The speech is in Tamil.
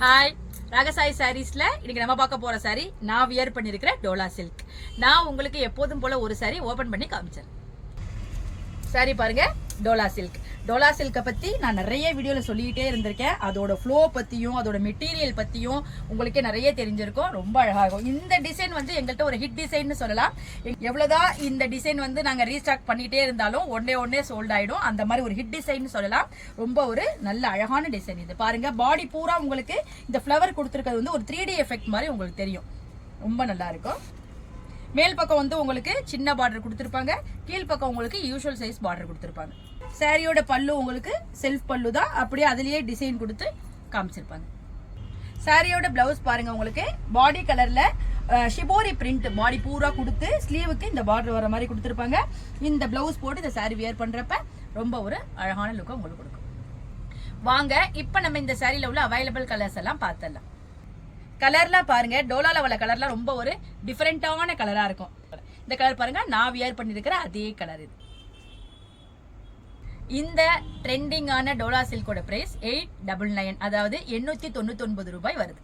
ஹாய் ராகசாய் சாரீஸ்ல இன்னைக்கு நம்ம பார்க்க போற சாரி நான் வியர் பண்ணிருக்கிற டோலா சில்க். நான் உங்களுக்கு எப்போதும் போல ஒரு சாரி ஓபன் பண்ணி காமிச்சேன். சாரி பாருங்க, டோலா சில்க். டோலா சில்கை பத்தி நான் நிறைய வீடியோல சொல்லிக்கிட்டே இருந்திருக்கேன். அதோட ஃப்ளோ பத்தியும் அதோட மெட்டீரியல் பத்தியும் உங்களுக்கே நிறைய தெரிஞ்சிருக்கும். ரொம்ப அழகா இருக்கும். இந்த டிசைன் வந்து எங்கள்கிட்ட ஒரு ஹிட் டிசைன் சொல்லலாம். எவ்வளவுதான் இந்த டிசைன் வந்து நாங்க ரீஸ்டாக் பண்ணிட்டே இருந்தாலும் ஒன்னே சோல்ட் ஆயிடும். அந்த மாதிரி ஒரு ஹிட் டிசைன் சொல்லலாம். ரொம்ப ஒரு நல்ல அழகான டிசைன் இது. பாருங்க, பாடி பூரா உங்களுக்கு இந்த ஃபிளவர் கொடுத்துருக்கிறது வந்து ஒரு 3D எஃபெக்ட் மாதிரி உங்களுக்கு தெரியும். ரொம்ப நல்லா இருக்கும். மேல் பக்கம் வந்து உங்களுக்கு சின்ன பார்டர் கொடுத்துருப்பாங்க, கீழ் பக்கம் உங்களுக்கு யூஷுவல் சைஸ் பார்டர் கொடுத்துருப்பாங்க. சாரியோட பல்லு உங்களுக்கு செல்ஃப் பல்லு தான், அப்படியே அதுலயே டிசைன் கொடுத்து காமிச்சிருப்பாங்க. சாரியோட பிளவுஸ் பாருங்க, உங்களுக்கு பாடி கலர்ல ஷிபோரி பிரிண்ட் பாடி பூரா கொடுத்து ஸ்லீவுக்கு இந்த பார்டர் வர மாதிரி கொடுத்துருப்பாங்க. இந்த பிளவுஸ் போட்டு இந்த சாரி வியர் பண்றப்ப ரொம்ப ஒரு அழகான லுக்கை உங்களுக்கு கொடுக்கும். வாங்க இப்ப நம்ம இந்த சாரியில உள்ள அவைலபிள் கலர்ஸ் எல்லாம் பார்த்தலாம். கலர்லாம் பாருங்க, டோலால உள்ள கலர்லாம் ரொம்ப ஒரு டிஃபரெண்டான கலரா இருக்கும். இந்த கலர் பாருங்க, நான் வியர் பண்ணிருக்கிற அதே கலர் இது. இந்த ட்ரெண்டிங்கான டோலா சில்கோட பிரைஸ் 899, அதாவது 899 ரூபாய் வருது.